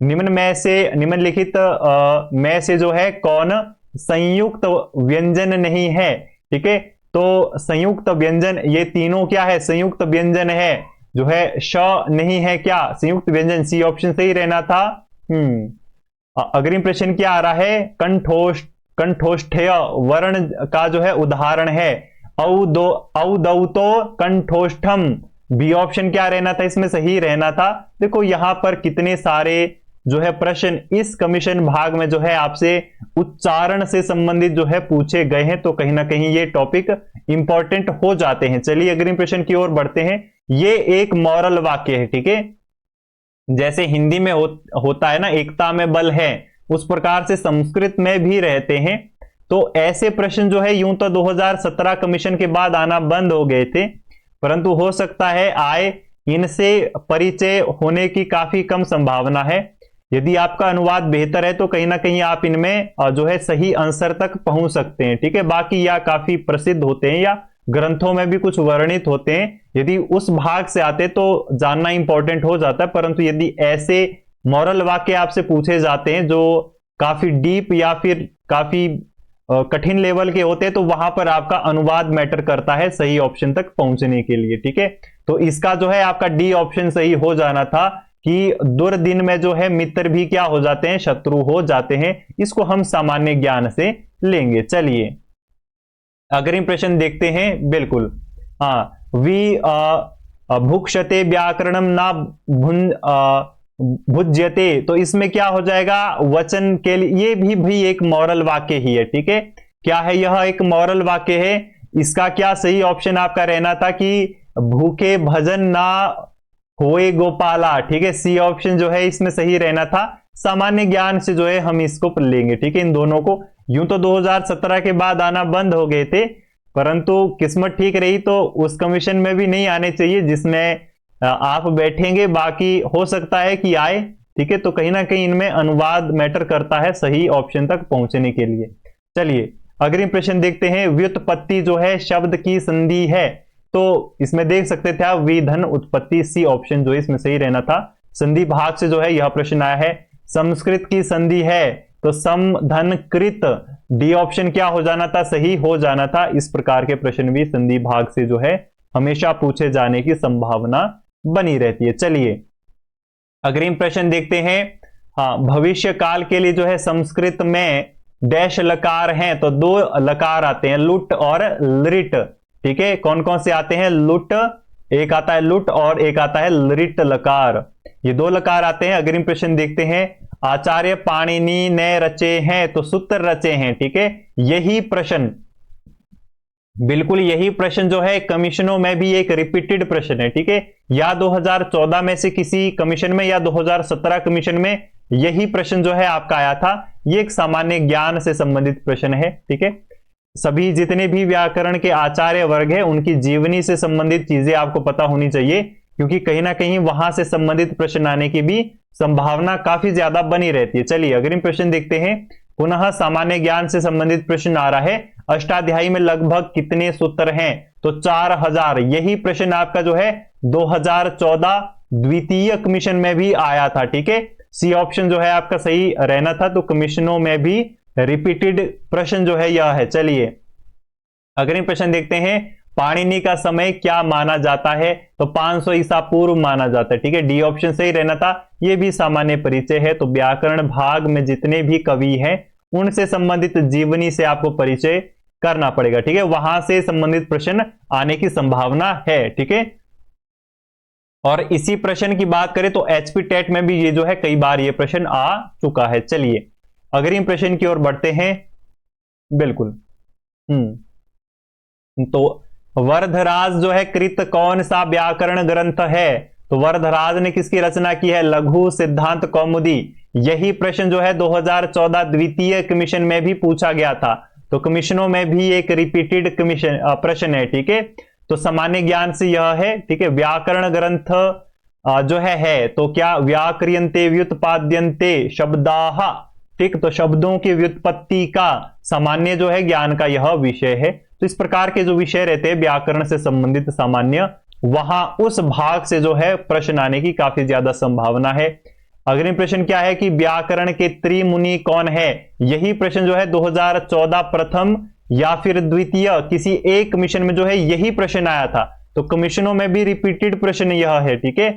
निम्नलिखित में से जो है कौन संयुक्त व्यंजन नहीं है। ठीक है, तो संयुक्त व्यंजन, ये तीनों क्या है, संयुक्त व्यंजन है, जो है श नहीं है क्या, संयुक्त व्यंजन। सी ऑप्शन सही रहना था। अग्रिम प्रश्न क्या आ रहा है, कंठोष्ठ्य वर्ण का जो है उदाहरण है औदौतो कंठोष्ठम, बी ऑप्शन क्या रहना था, इसमें सही रहना था। देखो यहां पर कितने सारे जो है प्रश्न इस कमीशन भाग में जो है आपसे उच्चारण से संबंधित जो है पूछे गए हैं, तो कहीं ना कहीं ये टॉपिक इंपॉर्टेंट हो जाते हैं। चलिए अग्रिम प्रश्न की ओर बढ़ते हैं। ये एक मॉरल वाक्य है। ठीक है, जैसे हिंदी में होता है ना एकता में बल है, उस प्रकार से संस्कृत में भी रहते हैं। तो ऐसे प्रश्न जो है यूं तो 2017 कमीशन के बाद आना बंद हो गए थे, परंतु हो सकता है आए, इनसे परिचय होने की काफी कम संभावना है। यदि आपका अनुवाद बेहतर है तो कहीं ना कहीं आप इनमें जो है सही आंसर तक पहुंच सकते हैं। ठीक है, बाकी या काफी प्रसिद्ध होते हैं या ग्रंथों में भी कुछ वर्णित होते हैं, यदि उस भाग से आते तो जानना इंपॉर्टेंट हो जाता है। परंतु यदि ऐसे मॉरल वाक्य आपसे पूछे जाते हैं जो काफी डीप या फिर काफी कठिन लेवल के होते हैं, तो वहां पर आपका अनुवाद मैटर करता है सही ऑप्शन तक पहुंचने के लिए। ठीक है, तो इसका जो है आपका डी ऑप्शन सही हो जाना था कि दुर्दिन में जो है मित्र भी क्या हो जाते हैं, शत्रु हो जाते हैं। इसको हम सामान्य ज्ञान से लेंगे। चलिए अग्रिम प्रश्न देखते हैं। बिल्कुल, भुक्षते व्याकरणम ना भुज्यते, तो इसमें क्या हो जाएगा, वचन के लिए, ये भी एक मॉरल वाक्य ही है। ठीक है, क्या है, यह एक मॉरल वाक्य है। इसका क्या सही ऑप्शन आपका रहना था कि भूखे भजन ना होए गोपाला। ठीक है, सी ऑप्शन जो है इसमें सही रहना था। सामान्य ज्ञान से जो है हम इसको लेंगे। ठीक है, इन दोनों को, यूं तो 2017 के बाद आना बंद हो गए थे, परंतु किस्मत ठीक रही तो उस कमीशन में भी नहीं आने चाहिए जिसमें आप बैठेंगे, बाकी हो सकता है कि आए, ठीक है। तो कहीं ना कहीं इनमें अनुवाद मैटर करता है सही ऑप्शन तक पहुंचने के लिए। चलिए अगले प्रश्न देखते हैं। व्युत्पत्ति जो है शब्द की संधि है, तो इसमें देख सकते थे आप विधन उत्पत्ति, सी ऑप्शन जो है इसमें सही रहना था। संधि भाग से जो है यह प्रश्न आया है। संस्कृत की संधि है तो सम धन कृत, डी ऑप्शन क्या हो जाना था, सही हो जाना था। इस प्रकार के प्रश्न भी संधि भाग से जो है हमेशा पूछे जाने की संभावना बनी रहती है। चलिए अग्रिम प्रश्न देखते हैं। हाँ, भविष्य काल के लिए जो है संस्कृत में डैश लकार हैं, तो दो लकार आते हैं, लुट और लृट, ठीक है। कौन कौन से आते हैं, लुट, एक आता है लुट और एक आता है लृट लकार, ये दो लकार आते हैं। अग्रिम प्रश्न देखते हैं। आचार्य पाणिनि ने रचे हैं, तो सूत्र रचे हैं, ठीक है। यही प्रश्न, बिल्कुल यही प्रश्न जो है कमीशनों में भी एक रिपीटेड प्रश्न है, ठीक है। या 2014 में से किसी कमीशन में या 2017 कमीशन में यही प्रश्न जो है आपका आया था। ये एक सामान्य ज्ञान से संबंधित प्रश्न है, ठीक है। सभी जितने भी व्याकरण के आचार्य वर्ग है उनकी जीवनी से संबंधित चीजें आपको पता होनी चाहिए, क्योंकि कहीं ना कहीं वहां से संबंधित प्रश्न आने की भी संभावना काफी ज्यादा बनी रहती है। चलिए अगले प्रश्न देखते हैं। पुनः सामान्य ज्ञान से संबंधित प्रश्न आ रहा है। अष्टाध्यायी में लगभग कितने सूत्र हैं, तो 4000। यही प्रश्न आपका जो है 2014 द्वितीय कमीशन में भी आया था, ठीक है। सी ऑप्शन जो है आपका सही रहना था। तो कमीशनों में भी रिपीटेड प्रश्न जो है यह है। चलिए अगले प्रश्न देखते हैं। पाणिनि का समय क्या माना जाता है, तो 500 ईसा पूर्व माना जाता है, ठीक है। डी ऑप्शन सही रहना था। यह भी सामान्य परिचय है, तो व्याकरण भाग में जितने भी कवि हैं उनसे संबंधित जीवनी से आपको परिचय करना पड़ेगा, ठीक है। वहां से संबंधित प्रश्न आने की संभावना है, ठीक है। और इसी प्रश्न की बात करें तो एचपी टेट में भी ये जो है कई बार ये प्रश्न आ चुका है। चलिए अग्रिम प्रश्न की ओर बढ़ते हैं। बिल्कुल तो वरदराज जो है कृत कौन सा व्याकरण ग्रंथ है, तो वरदराज ने किसकी रचना की है, लघु सिद्धांत कौमुदी। यही प्रश्न जो है 2014 द्वितीय कमीशन में भी पूछा गया था। तो कमीशनों में भी एक रिपीटेड कमीशन प्रश्न है, ठीक है। तो सामान्य ज्ञान से यह है, ठीक है। व्याकरण ग्रंथ जो है तो क्या व्याक्रियन्ते व्युत्पाद्यन्ते शब्दाः, ठीक। तो शब्दों की व्युत्पत्ति का सामान्य जो है ज्ञान का यह विषय है। तो इस प्रकार के जो विषय रहते हैं व्याकरण से संबंधित सामान्य, वहां उस भाग से जो है प्रश्न आने की काफी ज्यादा संभावना है। अगले प्रश्न क्या है कि व्याकरण के त्रिमुनि कौन है। यही प्रश्न जो है 2014 प्रथम या फिर द्वितीय किसी एक कमीशन में जो है यही प्रश्न आया था। तो कमीशनों में भी रिपीटेड प्रश्न यह है, ठीक है।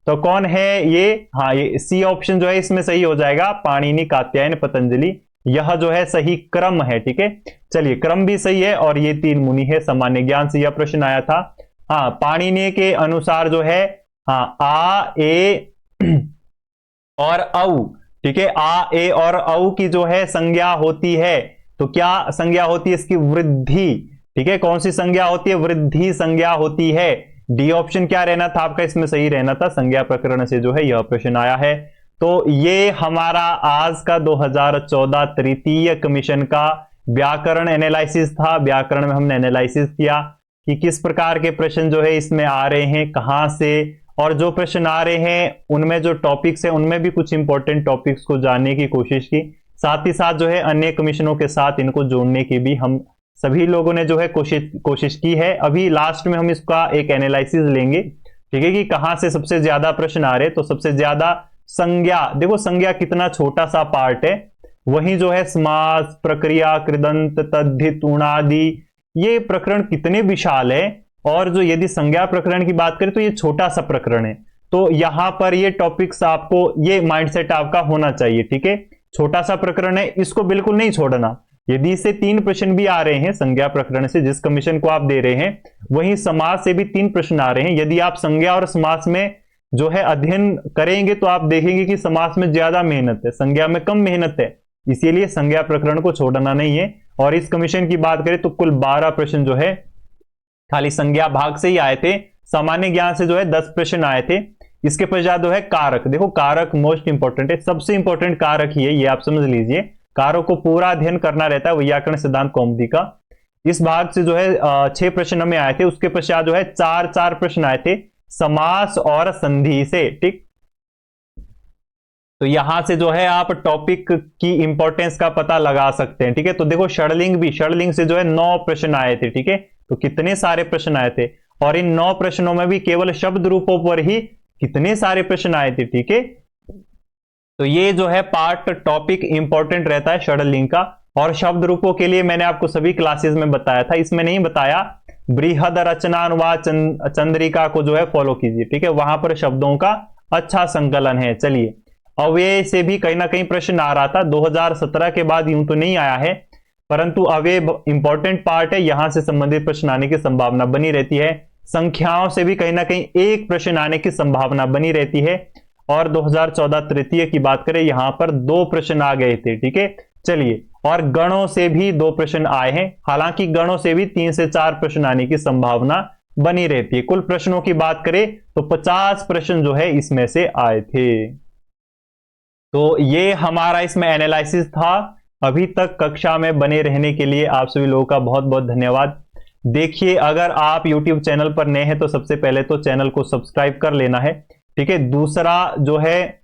तो कौन है ये, हाँ ये सी ऑप्शन जो है इसमें सही हो जाएगा, पाणिनि कात्यायन पतंजलि। यह जो है सही क्रम है, ठीक है। चलिए क्रम भी सही है और ये तीन मुनि है। सामान्य ज्ञान से यह प्रश्न आया था। हाँ, पाणिनि के अनुसार जो है हाँ आ ए और औ, ठीक है। आ ए और औ की जो है संज्ञा होती है, तो क्या संज्ञा होती है इसकी, वृद्धि, ठीक है। कौन सी संज्ञा होती है, वृद्धि संज्ञा होती है। डी ऑप्शन क्या रहना था आपका इसमें सही रहना था। संज्ञा प्रकरण से जो है यह प्रश्न आया है। तो ये हमारा आज का 2014 तृतीय कमीशन का व्याकरण एनालिसिस था। व्याकरण में हमने एनालिसिस किया कि किस प्रकार के प्रश्न जो है इसमें आ रहे हैं, कहां से, और जो प्रश्न आ रहे हैं उनमें जो टॉपिक्स है उनमें भी कुछ इंपॉर्टेंट टॉपिक्स को जानने की कोशिश की। साथ ही साथ जो है अन्य कमीशनों के साथ इनको जोड़ने की भी हम सभी लोगों ने जो है कोशिश की है। अभी लास्ट में हम इसका एक एनालिसिस लेंगे, ठीक है, कि कहां से सबसे ज्यादा प्रश्न आ रहे। तो सबसे ज्यादा संज्ञा, देखो संज्ञा कितना छोटा सा पार्ट है, वहीं जो है समास, प्रक्रिया, कृदंत, तद्धित, उणादि, ये प्रकरण कितने विशाल है। और जो यदि संज्ञा प्रकरण की बात करें तो ये छोटा सा प्रकरण है। तो यहां पर ये टॉपिक्स आपको, ये माइंडसेट आपका होना चाहिए, ठीक है। छोटा सा प्रकरण है, इसको बिल्कुल नहीं छोड़ना। यदि इससे 3 प्रश्न भी आ रहे हैं संज्ञा प्रकरण से, जिस कमीशन को आप दे रहे हैं, वहीं समास से भी 3 प्रश्न आ रहे हैं। यदि आप संज्ञा और समास में जो है अध्ययन करेंगे तो आप देखेंगे कि समास में ज्यादा मेहनत है, संज्ञा में कम मेहनत है। इसीलिए संज्ञा प्रकरण को छोड़ना नहीं है। और इस कमीशन की बात करें तो कुल 12 प्रश्न जो है खाली संज्ञा भाग से ही आए थे। सामान्य ज्ञान से जो है 10 प्रश्न आए थे। इसके पश्चात जो है कारक, देखो कारक मोस्ट इंपॉर्टेंट है, सबसे इंपॉर्टेंट कारक ही है, ये आप समझ लीजिए। कारक को पूरा अध्ययन करना रहता है व्याकरण सिद्धांत कौमुदी का। इस भाग से जो है 6 प्रश्न हमें आए थे। उसके पश्चात जो है 4 प्रश्न आए थे। समास और संधि से। ठीक, तो यहां से जो है आप टॉपिक की इंपॉर्टेंस का पता लगा सकते हैं। ठीक है, तो देखो षडलिंग से जो है 9 प्रश्न आए थे। ठीक है, तो कितने सारे प्रश्न आए थे, और इन 9 प्रश्नों में भी केवल शब्द रूपों पर ही कितने सारे प्रश्न आए थे। ठीक है, तो ये जो है पार्ट टॉपिक इंपॉर्टेंट रहता है षडलिंग का। और शब्द रूपों के लिए मैंने आपको सभी क्लासेस में बताया था, इसमें नहीं बताया। बृहद रचनानुवाद चंद्रिका को जो है फॉलो कीजिए। ठीक है, वहां पर शब्दों का अच्छा संकलन है। चलिए, अव्यय से भी कहीं ना कहीं प्रश्न आ रहा था 2017 के बाद, यूं तो नहीं आया है, परंतु अव्यय इंपॉर्टेंट पार्ट है, यहां से संबंधित प्रश्न आने की संभावना बनी रहती है। संख्याओं से भी कहीं ना कहीं एक प्रश्न आने की संभावना बनी रहती है। और 2014 तृतीय की बात करें, यहां पर 2 प्रश्न आ गए थे। ठीक है, चलिए, और गणों से भी 2 प्रश्न आए हैं। हालांकि गणों से भी 3 से 4 प्रश्न आने की संभावना बनी रहती है। कुल प्रश्नों की बात करें तो 50 प्रश्न जो है इसमें से आए थे। तो ये हमारा इसमें एनालिसिस था। अभी तक कक्षा में बने रहने के लिए आप सभी लोगों का बहुत बहुत धन्यवाद। देखिए, अगर आप YouTube चैनल पर नए हैं तो सबसे पहले तो चैनल को सब्सक्राइब कर लेना है। ठीक है, दूसरा जो है,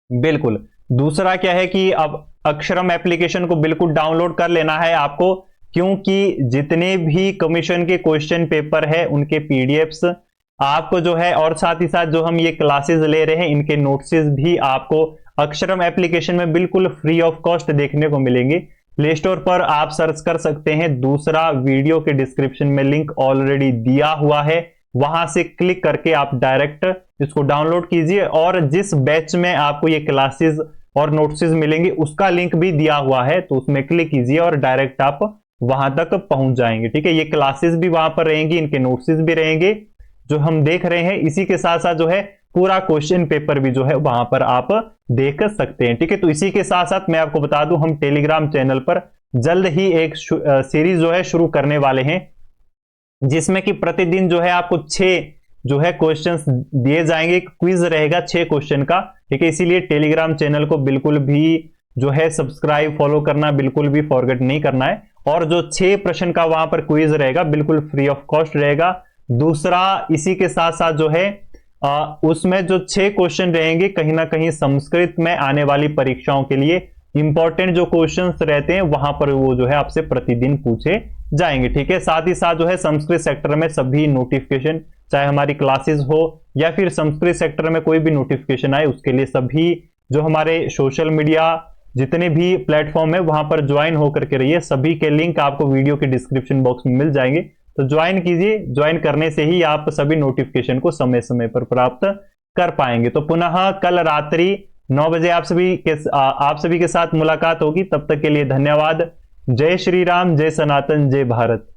बिल्कुल, दूसरा क्या है कि अब अक्षरम एप्लीकेशन को बिल्कुल डाउनलोड कर लेना है आपको, क्योंकि जितने भी कमीशन के क्वेश्चन पेपर है उनके पीडीएफ्स आपको जो है, और साथ ही साथ जो हम ये क्लासेस ले रहे हैं इनके नोट्स भी आपको अक्षरम एप्लीकेशन में बिल्कुल फ्री ऑफ कॉस्ट देखने को मिलेंगे। प्ले स्टोर पर आप सर्च कर सकते हैं, दूसरा वीडियो के डिस्क्रिप्शन में लिंक ऑलरेडी दिया हुआ है, वहां से क्लिक करके आप डायरेक्ट इसको डाउनलोड कीजिए। और जिस बैच में आपको ये क्लासेस और नोट्स मिलेंगे उसका लिंक भी दिया हुआ है, तो उसमें क्लिक कीजिए और डायरेक्ट आप वहां तक पहुंच जाएंगे। ठीक है, ये क्लासेस भी वहां पर रहेंगी, इनके नोट्स भी रहेंगे जो हम देख रहे हैं, इसी के साथ साथ जो है पूरा क्वेश्चन पेपर भी जो है वहां पर आप देख सकते हैं। ठीक है, तो इसी के साथ साथ मैं आपको बता दूं, हम टेलीग्राम चैनल पर जल्द ही एक सीरीज जो है शुरू करने वाले हैं, जिसमें कि प्रतिदिन जो है आपको 6 जो है क्वेश्चंस दिए जाएंगे, क्विज रहेगा 6 क्वेश्चन का। ठीक है, इसीलिए टेलीग्राम चैनल को बिल्कुल भी जो है सब्सक्राइब फॉलो करना बिल्कुल भी फॉरगेट नहीं करना है। और जो 6 प्रश्न का वहां पर क्विज रहेगा बिल्कुल फ्री ऑफ कॉस्ट रहेगा। दूसरा, इसी के साथ साथ जो है उसमें जो 6 क्वेश्चन रहेंगे कहीं ना कहीं संस्कृत में आने वाली परीक्षाओं के लिए इंपॉर्टेंट जो क्वेश्चंस रहते हैं वहां पर वो जो है आपसे प्रतिदिन पूछे जाएंगे। ठीक है, साथ ही साथ जो है संस्कृत सेक्टर में सभी नोटिफिकेशन, चाहे हमारी क्लासेस हो या फिर संस्कृत सेक्टर में कोई भी नोटिफिकेशन आए, उसके लिए सभी जो हमारे सोशल मीडिया जितने भी प्लेटफॉर्म है वहां पर ज्वाइन होकर के रहिए। सभी के लिंक आपको वीडियो के डिस्क्रिप्शन बॉक्स में मिल जाएंगे, तो ज्वाइन कीजिए। ज्वाइन करने से ही आप सभी नोटिफिकेशन को समय समय पर प्राप्त कर पाएंगे। तो पुनः कल रात्रि 9 बजे आप सभी के साथ मुलाकात होगी। तब तक के लिए धन्यवाद। जय श्री राम, जय सनातन, जय भारत।